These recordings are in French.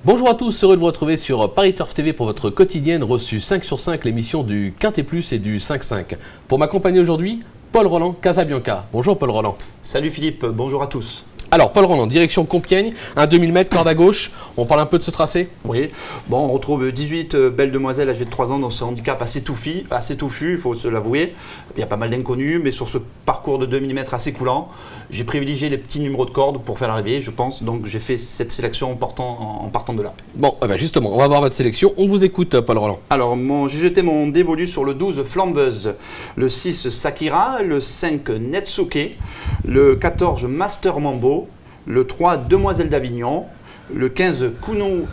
Bonjour à tous, heureux de vous retrouver sur Paris Turf TV pour votre quotidienne reçue 5 sur 5, l'émission du Quintet Plus et du 5-5. Pour m'accompagner aujourd'hui, Paul Roland, Casabianca. Bonjour Paul Roland. Salut Philippe, bonjour à tous. Alors Paul Roland, direction Compiègne, un 2000 m, corde à gauche, on parle un peu de ce tracé? Oui, bon, on retrouve 18 belles demoiselles âgées de 3 ans dans ce handicap assez touffu, il faut se l'avouer. Il y a pas mal d'inconnus, mais sur ce parcours de 2000 m assez coulant, j'ai privilégié les petits numéros de corde pour faire l'arrivée, je pense, donc j'ai fait cette sélection en partant de là. Bon, justement, on va voir votre sélection, on vous écoute Paul Roland. Alors, j'ai jeté mon dévolu sur le 12 Flambeuse, le 6 Sakira, le 5 Netsuke, le 14 Master Mambo, le 3 Demoiselle d'Avignon, le 15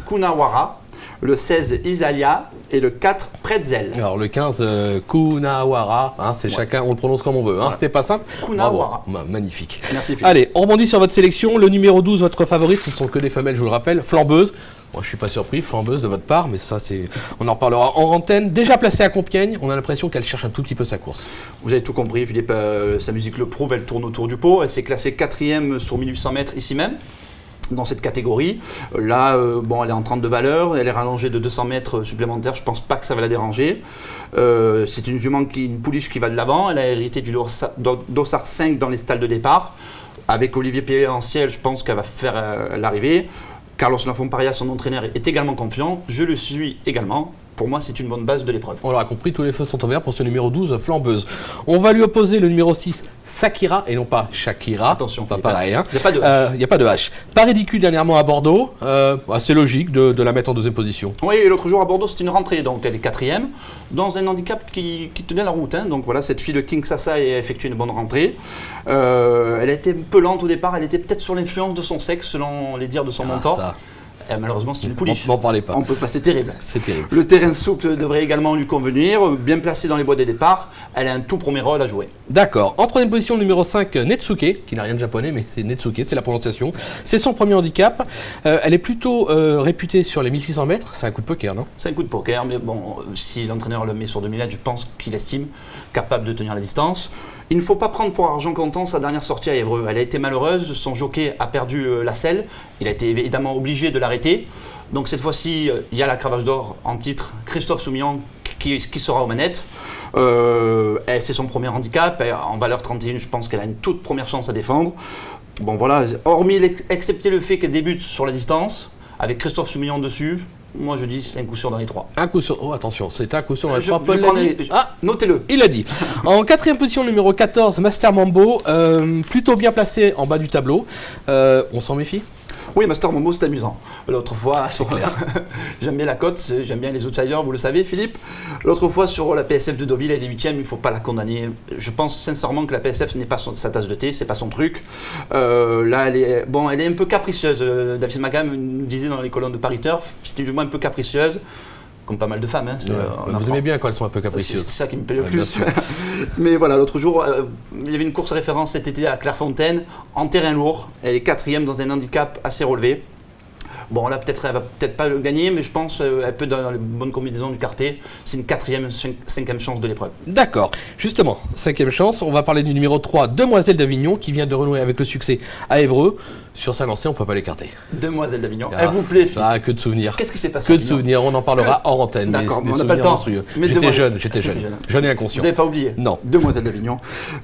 Kunawara, le 16 Isalia et le 4 Pretzel. Alors le 15 Kunawara, c'est chacun, on le prononce comme on veut, Voilà. C'était pas simple. Kunawara. Bravo. Magnifique. Merci Philippe. Allez, on rebondit sur votre sélection, le numéro 12, votre favorite, ce ne sont que des femelles, je vous le rappelle, Flambeuse. Moi, je suis pas surpris, Flambeuse de votre part, mais ça, on en reparlera en antenne. Déjà placée à Compiègne, on a l'impression qu'elle cherche un tout petit peu sa course. Vous avez tout compris, Philippe, sa musique le prouve, elle tourne autour du pot. Elle s'est classée 4e sur 1800 mètres ici même, dans cette catégorie. Là, elle est en 32 valeurs, elle est rallongée de 200 mètres supplémentaires, je pense pas que ça va la déranger. C'est une jument, une pouliche qui va de l'avant, elle a hérité du dossard 5 dans les stalles de départ. Avec Olivier Péanciel, je pense qu'elle va faire l'arrivée. Carlos Lafomparia, son entraîneur, est également confiant. Je le suis également. Pour moi, c'est une bonne base de l'épreuve. On l'aura compris, tous les feux sont ouverts pour ce numéro 12, Flambeuse. On va lui opposer le numéro 6, Sakira, et non pas Shakira. Attention, pas pareil. Il n'y a pas de H. Il n'y a pas de H. Pas ridicule dernièrement à Bordeaux. C'est logique de la mettre en deuxième position. Oui, et l'autre jour à Bordeaux, c'était une rentrée. Donc, elle est 4e, dans un handicap qui tenait la route. Donc, voilà, cette fille de King Sasa a effectué une bonne rentrée. Elle a été un peu lente au départ. Elle était peut-être sur l'influence de son sexe, selon les dires de son mentor. Ça. Malheureusement, c'est une pouliche. M'en parlez pas. On peut pas, c'est terrible. C'est terrible. Le terrain souple devrait également lui convenir. Bien placé dans les bois des départs, elle a un tout premier rôle à jouer. D'accord. En troisième position, le numéro 5, Netsuke, qui n'a rien de japonais, mais c'est Netsuke, c'est la prononciation. C'est son premier handicap. Elle est plutôt réputée sur les 1600 mètres. C'est un coup de poker, non? C'est un coup de poker, mais bon, si l'entraîneur le met sur 2000 mètres, je pense qu'il estime capable de tenir la distance. Il ne faut pas prendre pour argent comptant sa dernière sortie à Évreux. Elle a été malheureuse, son jockey a perdu la selle. Il a été évidemment obligé de l'arrêter. Donc cette fois-ci, il y a la cravache d'or en titre, Christophe Soumillon qui sera aux manettes. C'est son premier handicap. En valeur 31, je pense qu'elle a une toute première chance à défendre. Bon voilà, excepté le fait qu'elle débute sur la distance, avec Christophe Soumillon dessus, moi je dis c'est un coup sûr dans les 3. Un coup sur... Oh attention, c'est un coup sur dans les 3. Notez-le. Il l'a dit. En quatrième position, le numéro 14, Master Mambo, plutôt bien placé en bas du tableau. On s'en méfie? Oui, Master Mambo, c'est amusant. L'autre fois, j'aime bien la cote, j'aime bien les outsiders, vous le savez, Philippe. L'autre fois, sur la PSF de Deauville, elle est 8e, il ne faut pas la condamner. Je pense sincèrement que la PSF n'est pas sa tasse de thé, c'est pas son truc. Là, elle est un peu capricieuse. David Magam nous disait dans les colonnes de Paris Turf, c'était du moins un peu capricieuse. Comme pas mal de femmes. Vous aimez bien quand elles sont un peu capricieuses. C'est ça qui me plaît le plus. Mais voilà, l'autre jour, il y avait une course référence cet été à Clairefontaine, en terrain lourd. Elle est 4e dans un handicap assez relevé. Bon, là, elle va peut-être pas le gagner, mais je pense qu'elle peut dans les bonnes combinaisons du quartet. C'est une 4e, 5e chance de l'épreuve. D'accord. Justement, 5e chance, on va parler du numéro 3, Demoiselle d'Avignon, qui vient de renouer avec le succès à Évreux. Sur sa lancée, on ne peut pas l'écarter. Demoiselle d'Avignon, elle vous plaît, Philippe? Que de souvenirs. Qu'est-ce qui s'est passé? Que de souvenirs, on en parlera hors antenne. D'accord, mais on n'a pas le temps. J'étais jeune. Jeune et inconscient. Vous n'avez pas oublié? Non. Demoiselle d'Avignon,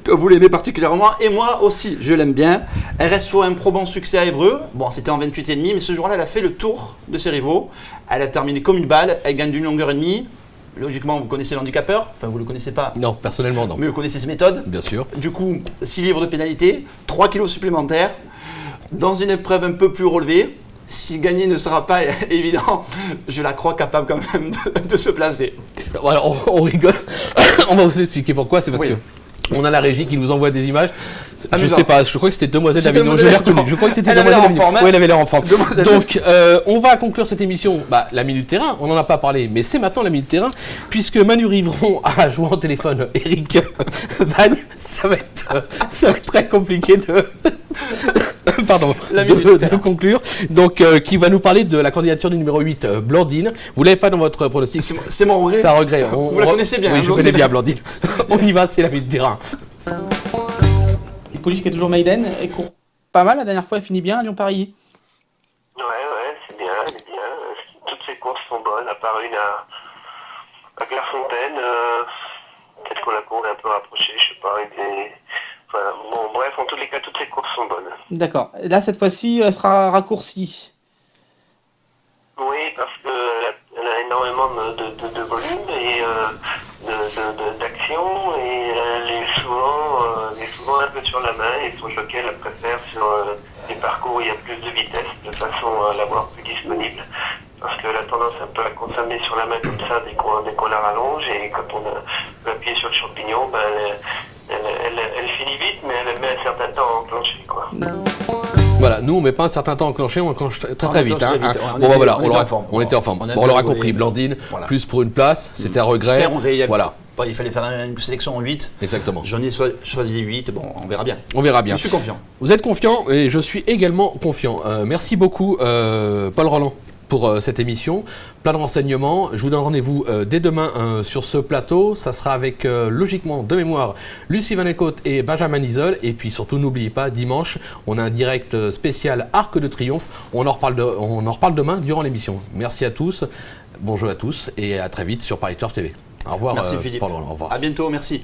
que vous l'aimez particulièrement, et moi aussi, je l'aime bien. Elle reste sur un probant succès à Évreux. Bon, c'était en 28,5, mais ce jour-là, elle a fait le tour de ses rivaux. Elle a terminé comme une balle, elle gagne d'une longueur et demie. Logiquement, vous connaissez l'handicapeur, enfin vous ne le connaissez pas. Non, personnellement non. Mais vous connaissez ses méthodes. Bien sûr. Du coup, 6 livres de pénalité, 3 kilos supplémentaires, dans une épreuve un peu plus relevée. Si gagner ne sera pas évident, je la crois capable quand même de se placer. Voilà, on rigole. On va vous expliquer pourquoi. C'est parce que on a la régie qui nous envoie des images. Je sais pas, je crois que c'était Demoiselle d'Avignon, je l'ai reconnu. Je crois que c'était Demoiselle d'Avignon. Oui, elle avait l'air en forme. Donc, on va conclure cette émission. La Minute Terrain, on n'en a pas parlé, mais c'est maintenant la Minute Terrain, puisque Manu Rivron a joué en téléphone Eric Vagne. Ça va être très compliqué de conclure. Donc, qui va nous parler de la candidature du numéro 8, Blandine. Vous l'avez pas dans votre pronostic? C'est mon regret. C'est un regret. Vous la connaissez bien. Oui, je connais bien Blandine. On y va, c'est la Minute Terrain. Une pouliche qui est toujours maiden, elle court pas mal, la dernière fois elle finit bien à Lyon-Paris. Ouais, c'est bien, elle est bien. bonne, à part une à Clairefontaine. Peut-être qu'on la cour est un peu rapprochée, je sais pas. Enfin, bon, bref, en tous les cas, toutes les courses sont bonnes. D'accord. Là, cette fois-ci, elle sera raccourcie. Oui, parce qu'elle a énormément de volume et d'action, et elle est souvent un peu sur la main, et son jockey la préfère sur des parcours où il y a plus de vitesse, de façon à l'avoir plus disponible. Parce qu'elle a tendance un peu à consommer sur la main comme ça dès qu'on la rallonge, et quand on peut appuyer sur le champignon, ben, elle finit vite, mais elle met un certain temps à enclencher, quoi. Voilà, nous on met pas un certain temps à enclencher, on enclenche très vite. Bon, voilà, on était en forme. Bon, on l'aura compris, Blandine, voilà. Plus pour une place, c'était un regret. Voilà. Il fallait faire une sélection en 8. Exactement. J'en ai choisi 8, bon, on verra bien. On verra bien. Je suis confiant. Vous êtes confiant et je suis également confiant. Merci beaucoup, Paul Roland, pour cette émission. Plein de renseignements. Je vous donne rendez-vous dès demain sur ce plateau. Ça sera avec, logiquement, de mémoire, Lucie Van Eekhout et Benjamin Isol. Et puis surtout, n'oubliez pas, dimanche, on a un direct spécial Arc de Triomphe. On en reparle demain durant l'émission. Merci à tous. Bonjour à tous et à très vite sur Paris Turf TV. Au revoir. Merci Philippe. Paul Roland. Au revoir. À bientôt, merci.